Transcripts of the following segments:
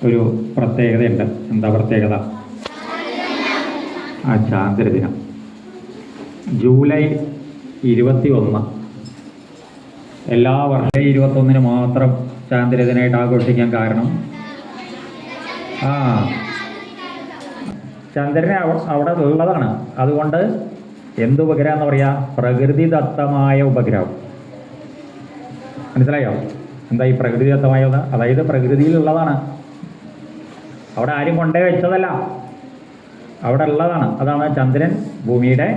ഒരു പ്രത്യേകതയുണ്ട്. എന്താ പ്രത്യേകത? ആ ചാന്ദ്രദിനം ജൂലൈ 21. എല്ലാ വർഷവും 21 മാത്രം ചാന്ദ്രദിനമായിട്ട് ആഘോഷിക്കാൻ കാരണം ചന്ദ്രനെ അവിടെ ഉള്ളതാണ്. അതുകൊണ്ട് എന്ത് ഉപഗ്രഹം എന്ന് പറയാ? പ്രകൃതിദത്തമായ ഉപഗ്രഹം. മനസ്സിലായോ എന്താ ഈ പ്രകൃതിദത്തമായ? അതായത് പ്രകൃതിയിലുള്ളതാണ്, അവിടെ ആരും കൊണ്ടേ വെച്ചതല്ല, അവിടെ ഉള്ളതാണ്. അതാണ് ചന്ദ്രൻ ഭൂമിയുടെ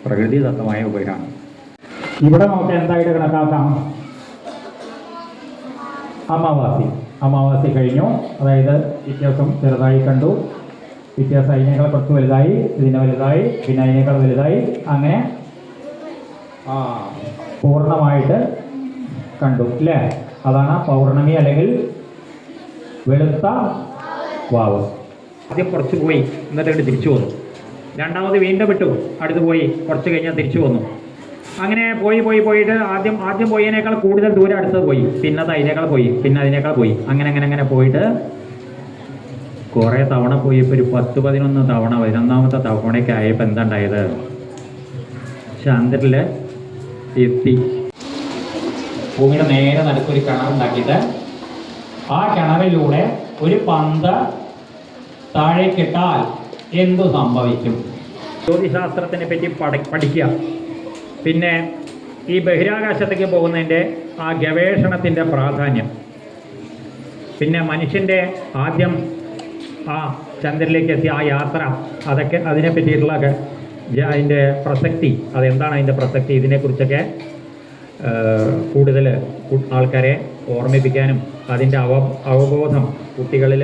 പ്രകൃതിദത്തമായ ഉപഗ്രഹമാണ്. ഇവിടെ നമുക്ക് എന്തായിട്ട് കണക്കാക്കാം? അമാവാസി കഴിഞ്ഞു. അതായത് വ്യത്യാസം ചെറുതായി കണ്ടു, വ്യത്യാസം അതിനേക്കാൾ കുറച്ച് വലുതായി, ഇതിനെ വലുതായി, പിന്നെ അതിനേക്കാൾ വലുതായി, അങ്ങനെ പൂർണ്ണമായിട്ട് കണ്ടു അല്ലേ? അതാണ് പൗർണമി അല്ലെങ്കിൽ വെളുത്ത വാവ്. ആദ്യം കുറച്ച് പോയി, എന്നിട്ട് തിരിച്ചു വന്നു. രണ്ടാമത് വീണ്ടും വിട്ടു, അടുത്ത് പോയി, കുറച്ച് കഴിഞ്ഞാൽ തിരിച്ചു വന്നു. അങ്ങനെ പോയിട്ട് ആദ്യം പോയതിനേക്കാൾ കൂടുതൽ ദൂരം അടുത്തത് പോയി, പിന്നെ അതിനേക്കാൾ പോയി, പിന്നെ അതിനേക്കാൾ പോയി, അങ്ങനെ പോയിട്ട് കുറേ തവണ പോയി. ഇപ്പോൾ ഒരു 10-11 തവണ, 11ാമത്തെ തവണയൊക്കെ ആയപ്പോൾ എന്താ ഉണ്ടായത്? ചന്ദ്രനിൽ എത്തി. ഭൂമിയുടെ നേരെ നടുക്കൊരു കിണറുണ്ടാക്കിയിട്ട് ആ കിണറിലൂടെ ഒരു പന്ത് താഴേക്കിട്ടാൽ എന്തു സംഭവിക്കും? ജ്യോതിശാസ്ത്രത്തിനെ പറ്റി പഠിക്കുക. പിന്നെ ഈ ബഹിരാകാശത്തേക്ക് പോകുന്നതിൻ്റെ ആ ഗവേഷണത്തിൻ്റെ പ്രാധാന്യം, പിന്നെ മനുഷ്യൻ്റെ ആദ്യം ആ ചന്ദ്രനിലേക്ക് എത്തിയ ആ യാത്ര, അതൊക്കെ അതിനെ പറ്റിയിട്ടുള്ള അതിൻ്റെ പ്രസക്തി, അതെന്താണ് അതിൻ്റെ പ്രസക്തി, ഇതിനെക്കുറിച്ചൊക്കെ കൂടുതൽ ആൾക്കാരെ ഓർമ്മിപ്പിക്കാനും അതിൻ്റെ അവബോധം കുട്ടികളിൽ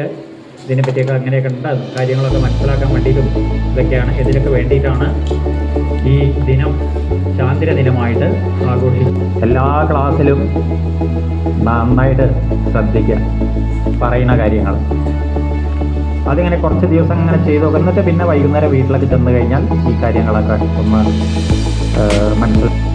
ഇതിനെപ്പറ്റിയൊക്കെ അങ്ങനെയൊക്കെ ഉണ്ട് കാര്യങ്ങളൊക്കെ മനസ്സിലാക്കാൻ വേണ്ടിയിട്ടും ഇതൊക്കെയാണ്. ഇതിനൊക്കെ വേണ്ടിയിട്ടാണ് ഈ ദിനം ചാന്ദ്രദിനമായിട്ട് ആഘോഷിക്കും. എല്ലാ ക്ലാസ്സിലും നന്നായിട്ട് ശ്രദ്ധിക്കുക പറയുന്ന കാര്യങ്ങൾ. അതിങ്ങനെ കുറച്ച് ദിവസം അങ്ങനെ ചെയ്തു നോക്കുക. എന്നിട്ട് പിന്നെ വൈകുന്നേരം വീട്ടിലൊക്കെ ചെന്ന് കഴിഞ്ഞാൽ ഈ കാര്യങ്ങളൊക്കെ ഒന്ന് മനസ്സിലാക്കുക.